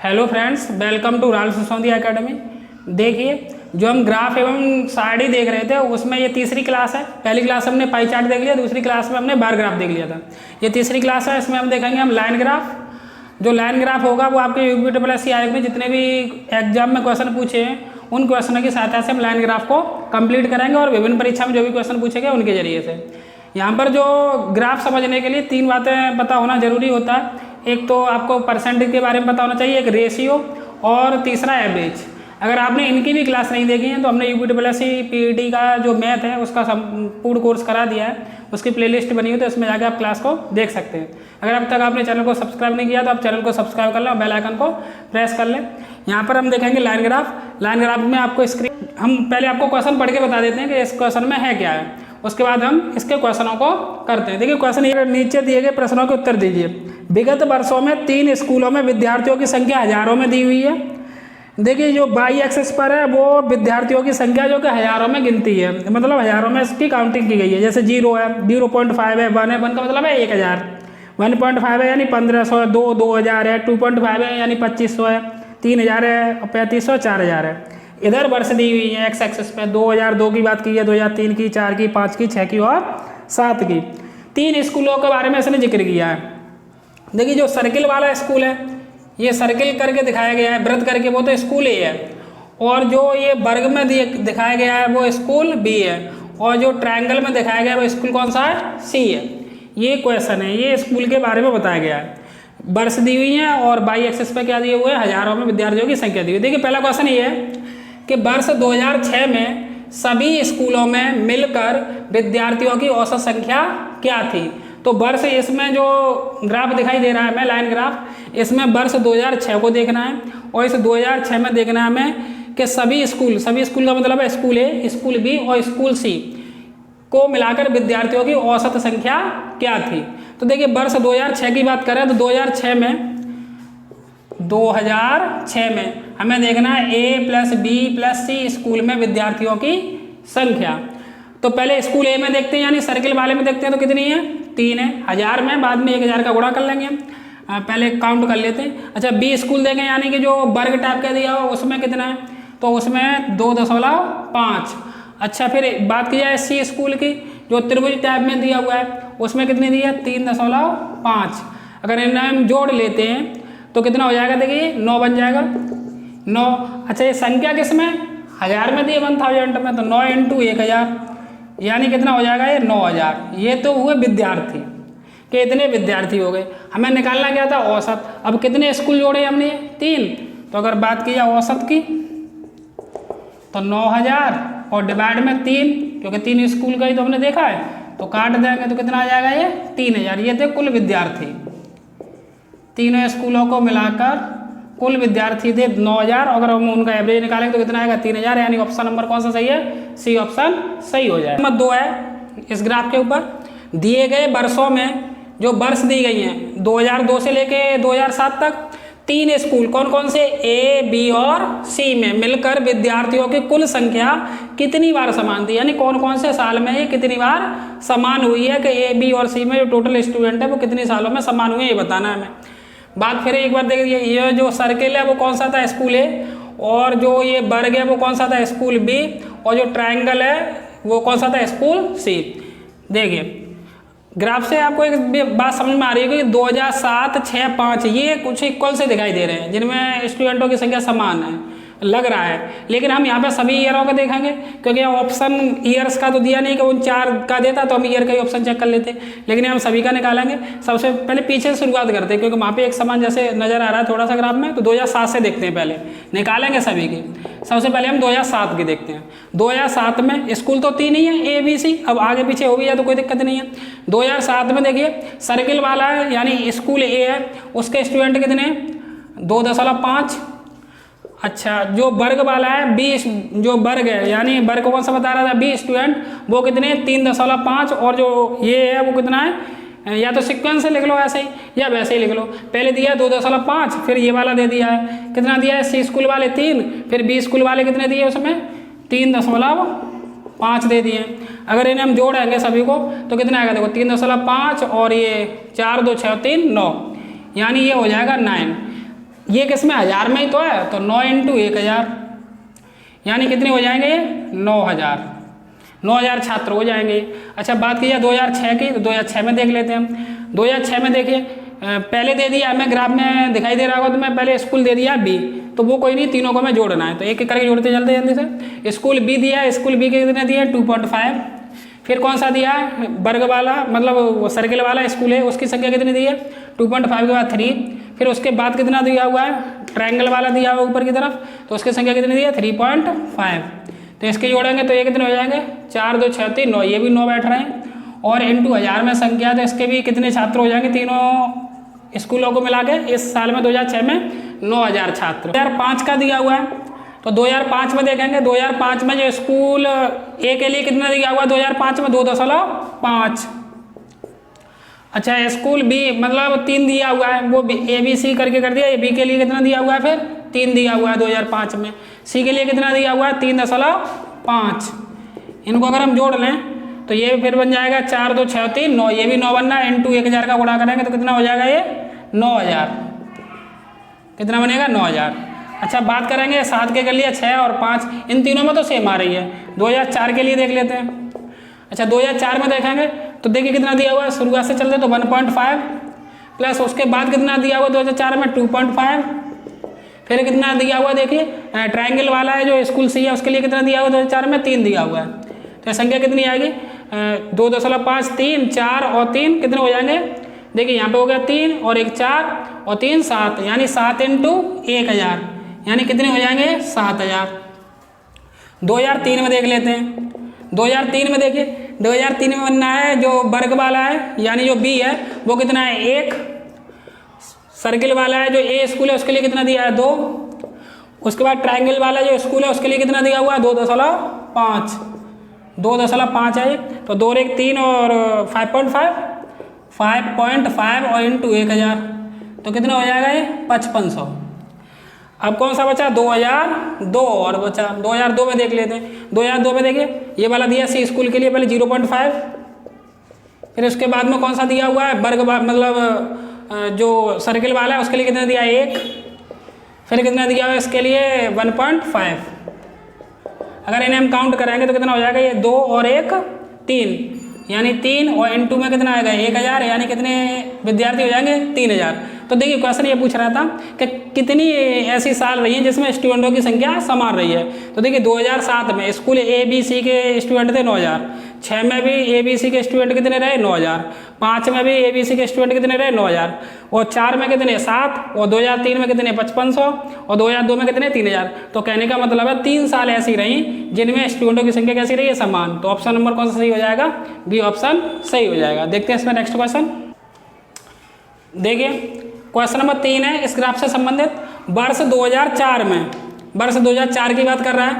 Hello friends, welcome to राल Sisodia academy. देखिए, जो हम ग्राफ एवं सारणी देख रहे थे उसमें ये तीसरी क्लास है। पहली क्लास हमने पाई चार्ट देख लिया, दूसरी क्लास में हमने बार ग्राफ देख लिया था। ये तीसरी क्लास है, इसमें हम देखेंगे हम लाइन ग्राफ। जो लाइन ग्राफ होगा वो आपके यूपीट्रिपल आयोग में जितने भी एग्जाम में क्वेश्चन पूछे हैं उन क्वेश्चनों की सहायता से हम लाइन ग्राफ को कंप्लीट करेंगे और विभिन्न परीक्षा में जो भी क्वेश्चन पूछे गए उनके जरिए से। यहाँ पर जो ग्राफ समझने के लिए तीन बातें पता होना जरूरी होता है। एक तो आपको परसेंटेज के बारे में पता होना चाहिए, एक रेशियो और तीसरा एवरेज। अगर आपने इनकी भी क्लास नहीं देखी है तो हमने यूपीट्रिपल पीईटी का जो मैथ है उसका संपूर्ण कोर्स करा दिया है, उसकी प्लेलिस्ट बनी हुई तो इसमें जाकर आप क्लास को देख सकते हैं। अगर अब तक आपने चैनल को सब्सक्राइब नहीं किया तो आप चैनल को सब्सक्राइब कर लें और बेल आइकन को प्रेस कर लें। यहाँ पर हम देखेंगे लाइन ग्राफ। लाइन ग्राफ में आपको स्क्रीन हम पहले आपको क्वेश्चन पढ़ के बता देते हैं कि इस क्वेश्चन में है क्या है, उसके बाद हम इसके क्वेश्चनों को करते हैं। देखिए, क्वेश्चन ये नीचे दिए गए प्रश्नों के उत्तर दीजिए। विगत वर्षों में 3 स्कूलों में विद्यार्थियों की संख्या हजारों में दी हुई है। देखिए, जो बाई एक्सिस पर है वो विद्यार्थियों की संख्या जो कि हजारों में गिनती है, मतलब हजारों में इसकी काउंटिंग की गई है। जैसे 0 है, 0.5 है, 1 है, 1 का मतलब है 1000, 1.5 है यानी 1500 है, 2000 है, 2.5 है यानी 2500 है, 3000 है, 3500, 4000 है। इधर वर्ष दी हुई है एक्स एक्सिस पे। 2002 की बात की है, 2003 की, 4 की, 5 की, 6 की और 7 की। 3 स्कूलों के बारे में इसने जिक्र किया है। देखिए, जो सर्किल वाला स्कूल है, ये सर्किल करके दिखाया गया है, वृत्त करके, वो तो स्कूल ए है। और जो ये वर्ग में दिखाया गया है वो स्कूल बी है। और जो ट्रायंगल में दिखाया गया है वो स्कूल कौन सा है? सी है। ये क्वेश्चन है, ये स्कूल के बारे में बताया गया है। वर्ष दी हुई है और बाई एक्सिस पे क्या दिए हुए हैं? हजारों में विद्यार्थियों की संख्या दी हुई है। देखिए, पहला क्वेश्चन ये है कि वर्ष 2006 में सभी स्कूलों में मिलकर विद्यार्थियों की औसत संख्या क्या थी? तो वर्ष, इसमें जो ग्राफ दिखाई दे रहा है हमें लाइन ग्राफ, इसमें वर्ष 2006 को देखना है और इस 2006 में देखना है हमें कि सभी स्कूल का मतलब है स्कूल ए, स्कूल बी और स्कूल सी को मिलाकर विद्यार्थियों की औसत संख्या क्या थी। तो देखिए, वर्ष 2006 की बात करें तो 2006 में हमें देखना है ए प्लस बी प्लस सी स्कूल में विद्यार्थियों की संख्या। तो पहले स्कूल ए में देखते हैं यानी सर्किल वाले में देखते हैं तो कितनी है? 3 है। 1000 में बाद में 1000 का गुणा कर लेंगे हम, पहले काउंट कर लेते हैं। अच्छा, बी स्कूल देखें यानी कि जो वर्ग टाइप का दिया हो उसमें कितना है? तो उसमें 2.5। अच्छा, फिर बात की जाए सी स्कूल की, जो त्रिभुज टाइप में दिया हुआ है उसमें कितनी दी है? 3.5। अगर इन्हें हम जोड़ लेते हैं तो कितना हो जाएगा? देखिए, 9 बन जाएगा, 9। अच्छा, ये संख्या किसमें? 1000 में दी है, 1000 में, तो 9 × 1000 यानी कितना हो जाएगा? ये 9000। ये तो हुए विद्यार्थी के इतने विद्यार्थी हो गए। हमें निकालना क्या था? औसत। अब कितने स्कूल जोड़े हमने? 3। तो अगर बात की जाए औसत की तो 9000 और डिवाइड में 3, क्योंकि 3 स्कूल का ही तो हमने देखा है, तो काट देंगे तो कितना आ जाएगा? ये 3000। ये थे कुल विद्यार्थी, तीनों स्कूलों को मिलाकर कुल विद्यार्थी थे 9000। अगर हम उनका एवरेज निकालेंगे तो कितना आएगा? 3000। यानी ऑप्शन नंबर कौन सा सही है? सी ऑप्शन सही हो जाएगा। नंबर 2 है इस ग्राफ के ऊपर दिए गए वर्षों में जो वर्ष दी गई हैं 2002 से लेके 2007 तक 3 स्कूल कौन कौन से? ए, बी और सी में मिलकर विद्यार्थियों की कुल संख्या कितनी बार समान थी? यानी कौन कौन से साल में ये कितनी बार समान हुई है कि ए, बी और सी में जो टोटल स्टूडेंट है वो कितनी सालों में समान हुए, ये बताना है हमें। बात फिर एक बार देखिए, ये जो सर्किल है वो कौन सा था? School A. और जो ये वर्ग है वो कौन सा था? School B. और जो ट्रायंगल है वो कौन सा था? School C. देखिए, ग्राफ से आपको एक बात समझ में आ रही है कि 2007, 6, 5 ये कुछ इक्वल से दिखाई दे रहे हैं जिनमें स्टूडेंटों की संख्या समान है, लग रहा है। लेकिन हम यहाँ पे सभी ईयरों का देखेंगे क्योंकि ऑप्शन ईयर्स का तो दिया नहीं कि उन 4 का देता तो हम ईयर का ही ऑप्शन चेक कर लेते, लेकिन हम सभी का निकालेंगे। सबसे पहले पीछे शुरुआत करते हैं क्योंकि वहाँ पे एक समान जैसे नजर आ रहा है थोड़ा सा ग्राफ में, तो 2007 से देखते हैं, पहले निकालेंगे सभी की। सबसे पहले हम 2007 की देखते हैं। 2007 में स्कूल तो 3 ही है, ए, बी, सी। अब आगे पीछे हो भी है तो कोई दिक्कत नहीं है। 2007 में देखिए, सर्किल वाला है यानी स्कूल ए है, उसके स्टूडेंट कितने? 2.5। अच्छा, जो वर्ग वाला है बी, जो वर्ग है यानी वर्ग कौन सा बता रहा था? बी स्टूडेंट, वो कितने? 3.5। और जो ये है वो कितना है? या तो सीक्वेंस से लिख लो ऐसे ही या वैसे ही लिख लो। पहले दिया 2.5, फिर ये वाला दे दिया है, कितना दिया है? सी स्कूल वाले 3, फिर बी स्कूल वाले कितने दिए उसमें? 3.5 दे दिए। अगर इन्हें हम जोड़ेंगे सभी को तो कितना आएगा? देखो, 3.5 और ये 4, 2, 6, 3, 9, यानी ये हो जाएगा 9। ये किसमें 1000 में ही तो है, तो 9 इंटू 1000 यानी कितने हो जाएंगे, 9000। 9000 छात्र हो जाएंगे। अच्छा बात की जाए 2006 की, तो 2006 में देख लेते हैं हम। 2006 में देखिए पहले दे दिया हमें, ग्राफ में दिखाई दे रहा होगा तो मैं पहले स्कूल दे दिया बी, तो वो कोई नहीं, तीनों को हमें जोड़ना है, तो एक एक करके जोड़ते चलते जल्दी से। स्कूल बी दिया है, स्कूल बी के कितने दिया 2.5। फिर कौन सा दिया है वर्ग वाला, मतलब सर्किल वाला स्कूल है, उसकी संख्या कितनी दी है 2.5 के बाद 3। फिर उसके बाद कितना दिया हुआ है ट्रायंगल वाला दिया हुआ ऊपर की तरफ, तो उसकी संख्या कितनी दी है 3.5। तो इसके जोड़ेंगे तो ये कितने हो जाएंगे 4 2 6 3 9, ये भी 9 बैठ रहे हैं। और इंटू 1000 में संख्या, तो इसके भी कितने छात्र हो जाएंगे तीनों स्कूलों को मिला के इस साल में 2006 में 9000 छात्र। 2005 का दिया हुआ है, तो 2005 में देखेंगे 2005 में जो स्कूल ए के लिए कितना दिया हुआ है 2005 में 2.5। अच्छा स्कूल बी मतलब 3 दिया हुआ है, वो ए बी सी करके कर दिया। बी के लिए कितना दिया हुआ है फिर 3 दिया हुआ है 2005 में। सी के लिए कितना दिया हुआ है 3.5। इनको अगर हम जोड़ लें तो ये फिर बन जाएगा 4 2 6 3 9, ये भी 9 बनना है। इंटू 1000 का गुणा करेंगे तो कितना हो जाएगा ये 9000। कितना बनेगा 9000। अच्छा बात करेंगे 7 के लिए 6 और 5, इन तीनों में तो सेम आ रही है। 2004 के लिए देख लेते हैं। अच्छा 2004 में देखेंगे तो देखिए कितना दिया हुआ है, शुरुआत से चलते तो 1.5 प्लस उसके बाद कितना दिया हुआ 2004 में 2.5। फिर कितना दिया हुआ देखिए ट्रायंगल वाला है जो स्कूल सी है उसके लिए कितना दिया हुआ 2004 में 3 दिया हुआ है। तो संख्या कितनी आएगी 2.5 3 4 और 3 कितने हो जाएंगे, देखिए यहाँ पे हो गया 3 और 1 4 और 3 7, यानी 7 इंटू 1000 यानी कितने हो जाएंगे 7000। 2003 में देख लेते हैं। 2003 में देखिए 2003 में बनना है जो वर्ग वाला है यानी जो बी है वो कितना है 1। सर्किल वाला है जो ए स्कूल है उसके लिए कितना दिया है 2। उसके बाद ट्रायंगल वाला जो स्कूल है उसके लिए कितना दिया हुआ है 2.5। 2.5 है, तो 2 1 3 और 5.5 और इंटू 1000 तो कितना हो जाएगा ये 5500। अब कौन सा बचा 2002 और बचा 2002 में देख लेते हैं। 2002 में देखिए ये वाला दिया सी स्कूल के लिए पहले 0.5, फिर उसके बाद में कौन सा दिया हुआ है वर्ग मतलब जो सर्किल वाला है उसके लिए कितना दिया 1, फिर कितना दिया हुआ है इसके लिए 1.5। अगर इन्हें हम काउंट करेंगे तो कितना हो जाएगा ये 2 और 1 3 यानी 3 और इंटू में कितना आएगा 1000 यानी कितने विद्यार्थी हो जाएंगे 3000। तो देखिए क्वेश्चन ये पूछ रहा था कि कितनी ऐसी साल रही हैं जिसमें स्टूडेंटों की संख्या समान रही है। तो देखिए 2007 में स्कूल ए बी सी के स्टूडेंट थे 9000, 6 में भी ए बी सी के स्टूडेंट कितने रहे 9000, 5 में भी ए बी सी के स्टूडेंट कितने रहे 9000, और 4 में कितने 7, और 2003 में कितने 5500 और 2002 में कितने 3000। तो कहने का मतलब है 3 साल ऐसी रही जिनमें स्टूडेंटों की संख्या कैसी रही है समान। तो ऑप्शन नंबर कौन सा सही हो जाएगा, बी ऑप्शन सही हो जाएगा। देखते हैं इसमें नेक्स्ट क्वेश्चन। देखिए क्वेश्चन नंबर 3 है इस ग्राफ से संबंधित। वर्ष 2004 में, वर्ष 2004 की बात कर रहा है,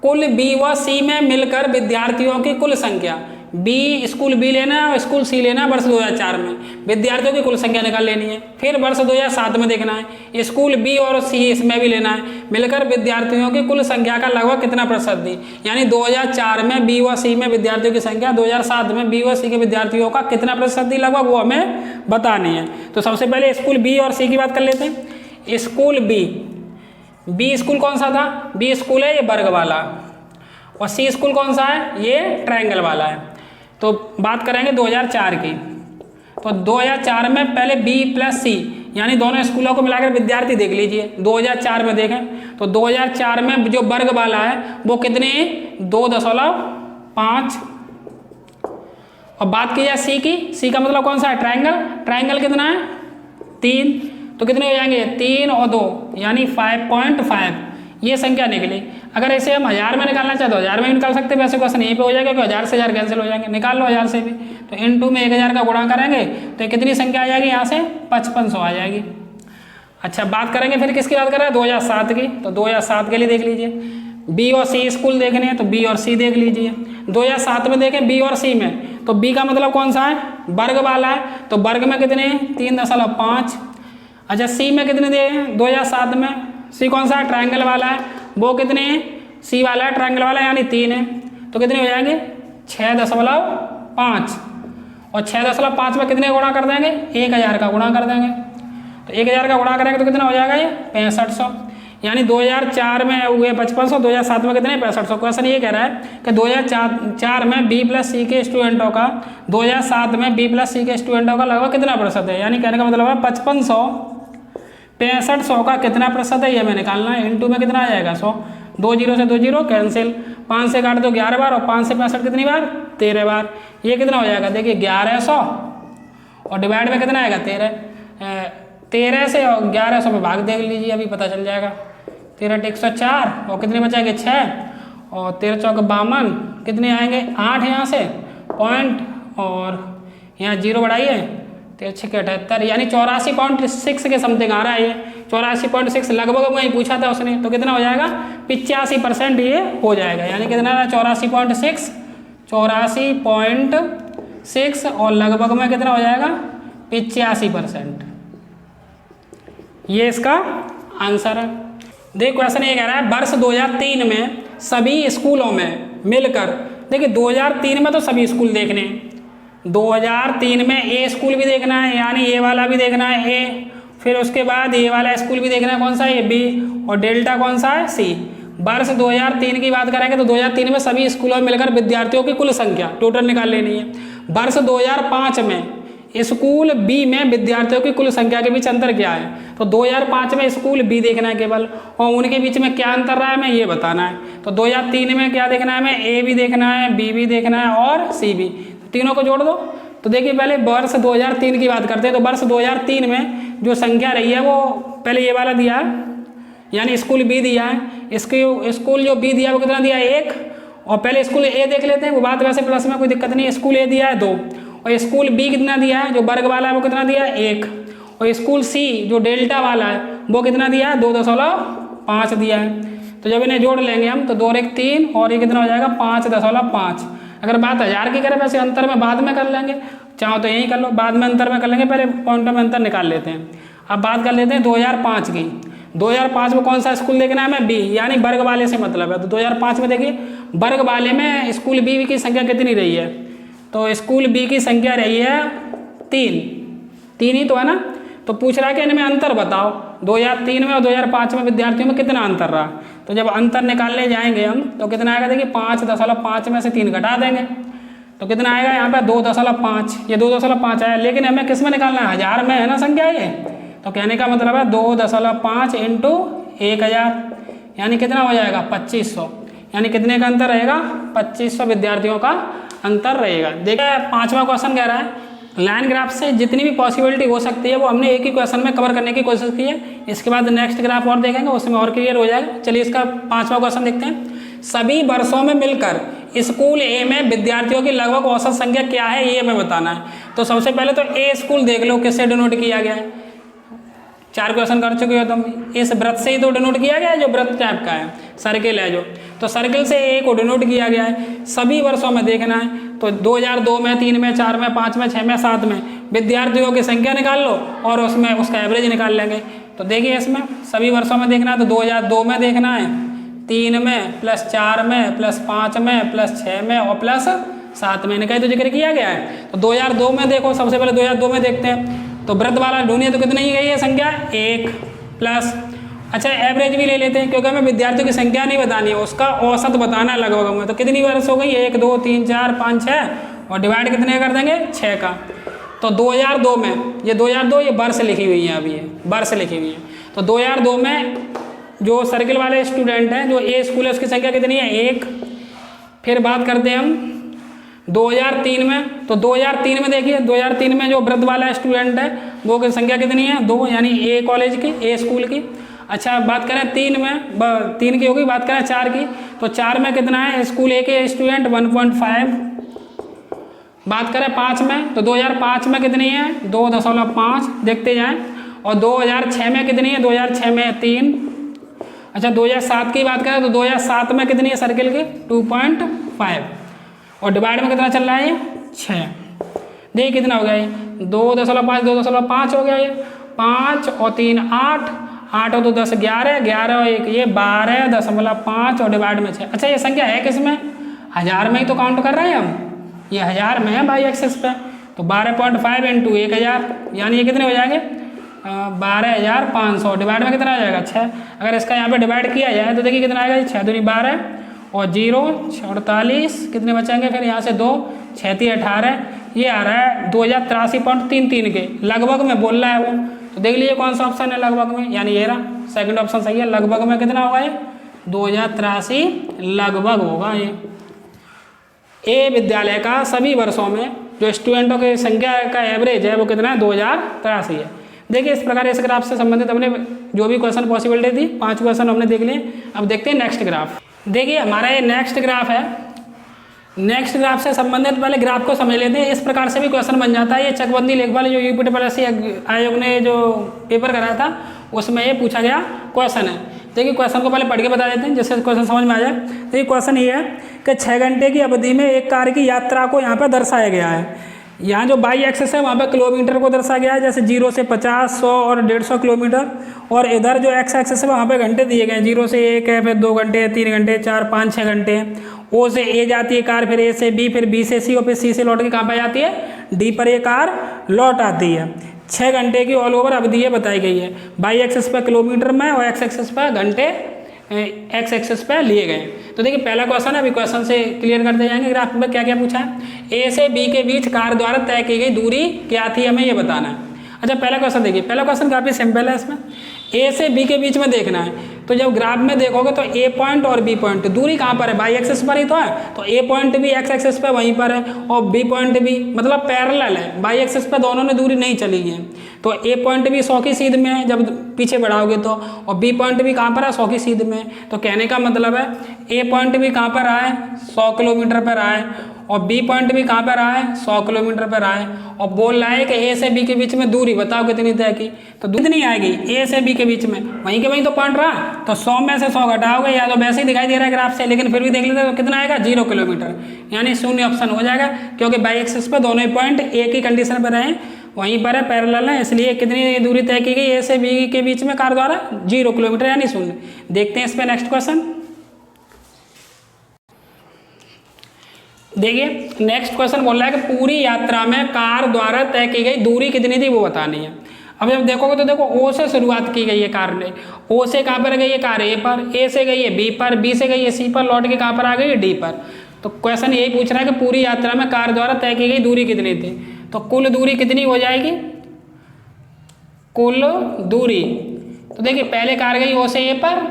कुल बी व सी में मिलकर विद्यार्थियों की कुल संख्या, बी स्कूल बी लेना है और स्कूल सी लेना है वर्ष 2004 में, विद्यार्थियों की कुल संख्या निकाल लेनी है। फिर वर्ष 2007 में देखना है, स्कूल बी और सी इसमें भी लेना है, मिलकर विद्यार्थियों की कुल संख्या का लगभग कितना प्रतिशत दी, यानी 2004 में बी व सी में विद्यार्थियों की संख्या 2007 में बी व सी के विद्यार्थियों का कितना प्रतिशत दी लगभग, वो हमें बतानी है। तो सबसे पहले स्कूल बी और सी की बात कर लेते हैं। स्कूल बी स्कूल कौन सा था, बी स्कूल है ये वर्ग वाला, और सी स्कूल कौन सा है ये ट्रायंगल वाला है। तो बात करेंगे 2004 की, तो 2004 में पहले बी प्लस सी यानी दोनों स्कूलों को मिलाकर विद्यार्थी देख लीजिए। 2004 में देखें तो 2004 में जो वर्ग वाला है वो कितने 2.5, और बात की जाए सी की, सी का मतलब कौन सा है ट्रायंगल, ट्रायंगल कितना है 3, तो कितने हो जाएंगे 3 और 2 यानी 5.5 ये संख्या निकली। अगर ऐसे हम 1000 में निकालना चाहते हो 1000 में भी निकाल सकते हैं, वैसे क्वेश्चन यहीं पे हो जाएगा कि 1000 से 1000 कैंसिल हो जाएंगे, निकाल लो 1000 से भी। तो इंटू में 1000 का गुणा करेंगे तो कितनी संख्या आ जाएगी यहाँ से 5500 आ जाएगी। अच्छा बात करेंगे फिर किसकी बात कर रहे हैं 2007 की, तो 2007 के लिए देख लीजिए, बी और सी स्कूल देखने हैं तो बी और सी देख लीजिए। 2007 में देखें बी और सी में, तो बी का मतलब कौन सा है वर्ग वाला है, तो वर्ग में कितने 3.5। अच्छा सी में कितने दिए हैं 2007 में, सी कौन सा है ट्रायंगल वाला है, वो कितने हैं सी वाला है ट्रायंगल वाला यानी 3 है, तो कितने हो जाएंगे 6.5, और 6.5 में कितने गुणा कर देंगे 1000 का गुणा कर देंगे। तो 1000 का गुणा करेंगे तो कितना हो जाएगा ये 6500, यानी 2004 में हुए 5500, 2007 में कितने 6500। क्वेश्चन ये कह रहा है कि 2004 में बी प्लस सी के स्टूडेंटों का 2007 में बी प्लस सी के स्टूडेंटों का लगभग कितना प्रतिशत है, यानी कहने का मतलब है 5500 6500 का कितना प्रतिशत है ये हमें निकालना है। इनटू में कितना आ जाएगा 100, 2 0 से 2 0 कैंसिल, 5 से काट दो 11 बार और 5 से 65 कितनी बार 13 बार। ये कितना हो जाएगा देखिए 1100 और डिवाइड में कितना आएगा 13 से और 1100 में भाग देख लीजिए अभी पता चल जाएगा। 13 × 104 और कितने बचाएंगे 6 और 13 चौक 52 कितने आएंगे 8 यहाँ से पॉइंट और यहाँ 0 बढ़ाइए 13 × 78 यानी 84.6 के समथिंग आ रहा है ये 84.6 लगभग वही पूछा था उसने। तो कितना हो जाएगा 85% ये हो जाएगा, यानी कितना 84.6 और लगभग में कितना हो जाएगा 85%। ये इसका आंसर है। देखिए क्वेश्चन ये कह रहा है वर्ष 2003 में सभी स्कूलों में मिलकर, देखिए 2003 में तो सभी स्कूल देखने, 2003 में ए स्कूल भी देखना है यानी ए वाला भी देखना है ए, फिर उसके बाद ये वाला स्कूल भी देखना है कौन सा है बी, और डेल्टा कौन सा है सी। वर्ष 2003 की बात करेंगे तो 2003 में सभी स्कूलों में मिलकर विद्यार्थियों की कुल संख्या टोटल निकाल लेनी है। वर्ष 2005 में स्कूल बी में विद्यार्थियों की कुल संख्या के बीच अंतर क्या है, तो 2005 में स्कूल बी देखना है केवल, और उनके बीच में क्या अंतर रहा है हमें ये बताना है। तो 2003 में क्या देखना है हमें ए भी देखना है बी भी देखना है और सी भी, तीनों को जोड़ दो। तो देखिए पहले वर्ष 2003 की बात करते हैं, तो वर्ष 2003 में जो संख्या रही है वो पहले ये वाला दिया है यानी स्कूल बी दिया है, इसके स्कूल जो बी दिया है वो कितना दिया है 1, और पहले स्कूल ए देख लेते हैं वो बात वैसे प्लस में कोई दिक्कत नहीं है। स्कूल ए दिया है 2 और स्कूल बी कितना दिया है जो वर्ग वाला है वो कितना दिया है 1, और स्कूल सी जो डेल्टा वाला है वो कितना दिया है 2.5 दिया है। तो जब इन्हें जोड़ लेंगे हम तो 2 और 1 3 और ये कितना हो जाएगा 5.5। अगर बात 1000 की करें वैसे अंतर में बाद में कर लेंगे, चाहो तो यही कर लो, बाद में अंतर में कर लेंगे, पहले पॉइंटों में अंतर निकाल लेते हैं। अब बात कर लेते हैं 2005 की। 2005 में कौन सा स्कूल देखना है हमें बी, यानी वर्ग वाले से मतलब है। तो 2005 में देखिए वर्ग वाले में स्कूल बी की संख्या कितनी रही है, तो स्कूल बी की संख्या रही है 3 ही तो है ना। तो पूछ रहा है कि इनमें अंतर बताओ 2003 में और 2005 में विद्यार्थियों में कितना अंतर रहा। तो जब अंतर निकालने जाएंगे हम तो कितना आएगा देखिए 5.5 में से 3 घटा देंगे तो कितना आएगा यहाँ पे 2.5, ये 2.5 आया, लेकिन हमें किस में निकालना है 1000 में है ना संख्या ये। तो कहने का मतलब है 2.5 इंटू 1000 यानी कितना हो जाएगा 2500, यानी कितने का अंतर रहेगा 2500 विद्यार्थियों का अंतर रहेगा। देखिए 5वां क्वेश्चन कह रहा है लाइन ग्राफ से जितनी भी पॉसिबिलिटी हो सकती है वो हमने एक ही क्वेश्चन में कवर करने की कोशिश की है। इसके बाद नेक्स्ट ग्राफ और देखेंगे उसमें और क्लियर हो जाएगा। चलिए इसका 5वां क्वेश्चन देखते हैं। सभी वर्षों में मिलकर स्कूल ए में विद्यार्थियों की लगभग औसत संख्या क्या है ये हमें बताना है। तो सबसे पहले तो ए स्कूल देख लो किससे डिनोट किया गया है, 4 क्वेश्चन कर चुके हो तुम, इस वृत्त से ही तो डिनोट किया गया है जो वृत्त टाइप का है, सर्किल है जो, तो सर्किल से ए को डिनोट किया गया है। सभी वर्षों में देखना है तो 2002 में 3 में 4 में 5 में 6 में 7 में विद्यार्थियों की संख्या निकाल लो और उसमें उसका एवरेज निकाल लेंगे। तो देखिए इसमें सभी वर्षों में देखना है तो 2002 में देखना है, 3 में प्लस 4 में प्लस 5 में प्लस 6 में और प्लस 7 में, इनका ही तो जिक्र किया गया है। तो 2002 में देखो, सबसे पहले 2002 में देखते हैं तो वृत्त वाला ढूंढिए तो कितनी गई है संख्या 1 प्लस, अच्छा एवरेज भी ले लेते हैं क्योंकि हमें विद्यार्थियों की संख्या नहीं बतानी है, उसका औसत बताना है लगभग में। तो कितनी वर्ष हो गई 1 2 3 4 5 6 और डिवाइड कितने कर देंगे 6 का। तो 2002 में ये 2002 ये वर्ष लिखी हुई है, अभी ये वर्ष लिखी हुई है। तो 2002 में जो सर्किल वाले स्टूडेंट हैं जो ए स्कूल है उसकी संख्या कितनी है 1। फिर बात करते हैं हम 2003 में, तो 2003 में देखिए 2003 में जो वृत्त वाला स्टूडेंट है वो की संख्या कितनी है 2, यानी ए कॉलेज की ए स्कूल की। अच्छा बात करें 3 में 3 की होगी, बात करें 4 की तो 4 में कितना है स्कूल ए के स्टूडेंट 1.5। बात करें 5 में तो 2005 में कितनी है 2.5 देखते जाएं, और 2006 में कितनी है 2006 में 3। अच्छा 2007 की बात करें तो 2007 में कितनी है सर्किल की 2.5 और डिवाइड में कितना चल रहा है 6। देखिए कितना हो गया ये 2.5 हो गया ये 5 और 3 8 8 और 2 10 11 11 और 1 ये 12.5 और डिवाइड में 6। अच्छा ये संख्या है किसमें 1000 में ही तो काउंट कर रहे हैं हम, ये 1000 में है बाई एक्सेस पे। तो 12.5 इंटू 1000 यानी ये कितने हो जाएंगे 12,500 डिवाइड में कितना आ जाएगा 6। अगर इसका यहाँ पे डिवाइड किया जाए तो देखिए कितना आएगा, 6 दूनी 12 और 0 48, कितने बचेंगे फिर यहाँ से 2, 6 3 18, ये आ रहा है 2083.33 के लगभग में बोल रहा है वो। तो देख लीजिए कौन सा ऑप्शन है लगभग में, यानी ये रहा सेकंड ऑप्शन सही है। लगभग में कितना होगा ये 2083 लगभग होगा ये। ए विद्यालय का सभी वर्षों में जो स्टूडेंटों की संख्या का एवरेज है वो कितना है 2083 है। देखिए इस प्रकार इस ग्राफ से संबंधित हमने जो भी क्वेश्चन पॉसिबिलिटी थी 5 क्वेश्चन हमने देख लिए। अब देखते हैं नेक्स्ट ग्राफ। देखिए हमारा ये नेक्स्ट ग्राफ है। नेक्स्ट ग्राफ से संबंधित पहले ग्राफ को समझ लेते हैं। इस प्रकार से भी क्वेश्चन बन जाता है। ये चकबंदी लेखपाल जो यूपी पीएससी आयोग ने जो पेपर कराया था उसमें ये पूछा गया क्वेश्चन है। देखिए क्वेश्चन को पहले पढ़ के बता देते हैं जिससे क्वेश्चन समझ में आ जाए। देखिए क्वेश्चन ये है कि 6 घंटे की अवधि में एक कार की यात्रा को यहाँ पर दर्शाया गया है। यहाँ जो बाई एक्सिस है वहाँ पे किलोमीटर को दर्शाया गया है, जैसे 0 से 50, 100 और 150 किलोमीटर। और इधर जो एक्स एक्सिस है वहाँ पे घंटे दिए गए हैं, 0 से 1 है, फिर 2 घंटे, 3 घंटे, 4 5 6 घंटे। ओ से ए जाती है कार, फिर ए से बी, फिर बी से सी और फिर सी से लौट के कहाँ पर जाती है डी पर ये कार लौट आती है। 6 घंटे की ऑल ओवर अवधि ये बताई गई है। बाई एक्सिस पर किलोमीटर में और एक्स एक्सिस पर घंटे एक्स एक्सिस पे लिए गए। तो देखिए पहला क्वेश्चन है, अभी क्वेश्चन से क्लियर करते जाएंगे। ग्राफ में क्या क्या पूछा है। ए से बी के बीच कार द्वारा तय की गई दूरी क्या थी, हमें ये बताना है। अच्छा पहला क्वेश्चन देखिए, पहला क्वेश्चन काफ़ी सिंपल है। इसमें ए से बी के बीच में देखना है। तो जब ग्राफ में देखोगे तो ए पॉइंट और बी पॉइंट दूरी कहाँ पर है, बाई एक्सिस पर ही तो है। तो ए पॉइंट भी एक्स एक्सिस पे वहीं पर है और बी पॉइंट भी मतलब पैरेलल है, बाई एक्सिस पे दोनों ने दूरी नहीं चली है। तो ए पॉइंट भी 100 की सीध में है जब पीछे बढ़ाओगे तो, और बी पॉइंट भी कहाँ पर है 100 की सीध में। तो कहने का मतलब है ए पॉइंट भी कहाँ पर आए 100 किलोमीटर पर आए और बी पॉइंट भी कहाँ पर आए 100 किलोमीटर पर आए। और बोल रहा है कि ए से बी के बीच में दूरी बताओ कितनी तय की। तो कितनी आएगी ए से बी के बीच में, वहीं के वहीं तो पॉइंट रहा। तो 100 में से 100 घटाओगे या तो वैसे ही दिखाई दे रहा है ग्राफ से, लेकिन फिर भी देख लेते तो कितना आएगा 0 किलोमीटर, यानी शून्य ऑप्शन हो जाएगा। क्योंकि बाई एक्सिस पे दोनों ही पॉइंट एक ही कंडीशन पर रहे, वहीं पर है पैरेलल है, इसलिए कितनी दूरी तय की गई ए से बी के बीच में कार द्वारा 0 किलोमीटर यानी शून्य। देखते हैं इस पर नेक्स्ट क्वेश्चन। देखिए नेक्स्ट क्वेश्चन बोल रहा है कि पूरी यात्रा में कार द्वारा तय की गई दूरी कितनी थी वो बतानी है। अब जब देखोगे तो देखो ओ से शुरुआत की गई है कार ने, ओ से कहाँ पर गई है कार ए पर, ए से गई है बी पर, बी से गई है सी पर, लौट के कहाँ पर आ गई है डी पर। तो क्वेश्चन यही पूछ रहा है कि पूरी यात्रा में कार द्वारा तय की गई दूरी कितनी थी। तो कुल दूरी कितनी हो जाएगी, कुल दूरी। तो देखिए पहले कार गई ओ से ए पर,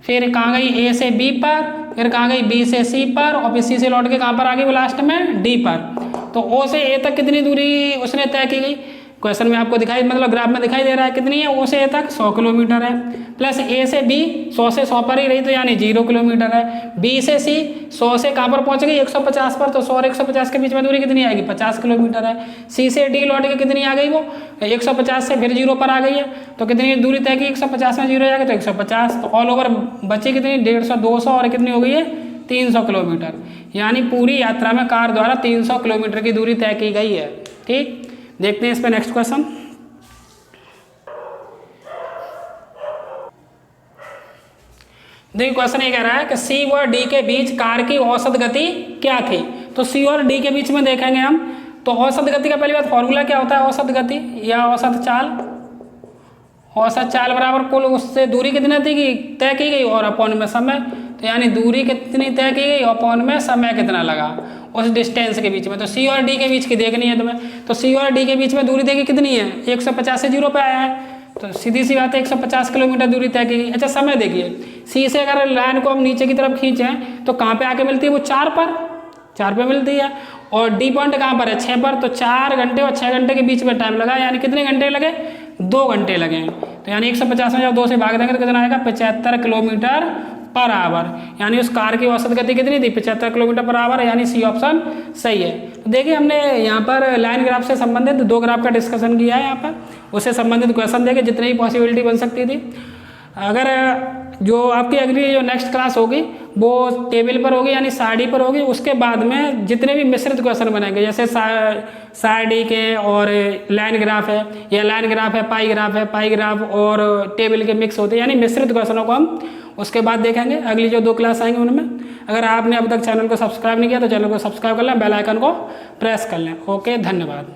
फिर कहाँ गई ए से बी पर, फिर कहाँ गई बी से सी पर और फिर सी से लौट के कहाँ पर आ गई वो लास्ट में डी पर। तो ओ से ए तक कितनी दूरी उसने तय की गई, क्वेश्चन में आपको दिखाई मतलब ग्राफ में दिखाई दे रहा है कितनी है। ओ से ए तक 100 किलोमीटर है, प्लस ए से बी 100 से 100 पर ही रही तो यानी 0 किलोमीटर है। बी से सी 100 से कहाँ पर पहुँच गई 150 पर, तो 100 और 150 के बीच में दूरी कितनी आएगी 50 किलोमीटर है। सी से डी लौट के कितनी आ गई वो 150 से फिर 0 पर आ गई है, तो कितनी दूरी तय की 150 में 0 जाएगा तो 150। तो ऑल ओवर बची कितनी 150 200 और कितनी हो गई है 300 किलोमीटर, यानी पूरी यात्रा में कार द्वारा 300 किलोमीटर की दूरी तय की गई है। ठीक, देखते हैं इस पर नेक्स्ट क्वेश्चन। देखिए क्वेश्चन ये कह रहा है कि सी और डी के बीच कार की औसत गति क्या थी। तो सी और डी के बीच में देखेंगे हम तो औसत गति का पहली बात फॉर्मूला क्या होता है, औसत गति या औसत चाल। औसत चाल बराबर कुल उससे दूरी कितनी थी कि तय की गई और अपॉन में समय। तो यानी दूरी कितनी तय की गई अपॉन में समय कितना लगा उस डिस्टेंस के बीच में। तो सी और डी के बीच की देखनी है तुम्हें, तो सी और डी के बीच में दूरी देखिए कितनी है 150 से 0 पे आया है, तो सीधी सी बात है 150 किलोमीटर दूरी तय की गई। अच्छा समय देखिए, सी से अगर लाइन को हम नीचे की तरफ खींचें तो कहाँ पे आके मिलती है वो 4 पे मिलती है, और डी पॉइंट कहाँ पर है 6 पर। तो 4 घंटे और 6 घंटे के बीच में टाइम लगा, यानी कितने घंटे लगे 2 घंटे लगे। तो यानी 150 में जब 2 से भाग देंगे तो कितना आएगा 75 किलोमीटर पर आवर, यानी उस कार की औसत गति कितनी थी 75 किलोमीटर पर आवर, यानी सी ऑप्शन सही है। तो देखिए हमने यहाँ पर लाइन ग्राफ से संबंधित 2 ग्राफ का डिस्कशन किया है, यहाँ पर उससे संबंधित क्वेश्चन देखे जितनी ही पॉसिबिलिटी बन सकती थी। अगर जो आपकी अगली जो नेक्स्ट क्लास होगी वो टेबल पर होगी यानी सारणी पर होगी, उसके बाद में जितने भी मिश्रित क्वेश्चन बनेंगे जैसे सारणी के और लाइन ग्राफ है या लाइन ग्राफ है पाई ग्राफ और टेबल के मिक्स होते हैं, यानी मिश्रित क्वेश्चनों को हम उसके बाद देखेंगे। अगली जो 2 क्लास आएंगे उनमें अगर आपने अब तक चैनल को सब्सक्राइब नहीं किया तो चैनल को सब्सक्राइब कर लें, बेल आइकन को प्रेस कर लें। ओके, धन्यवाद।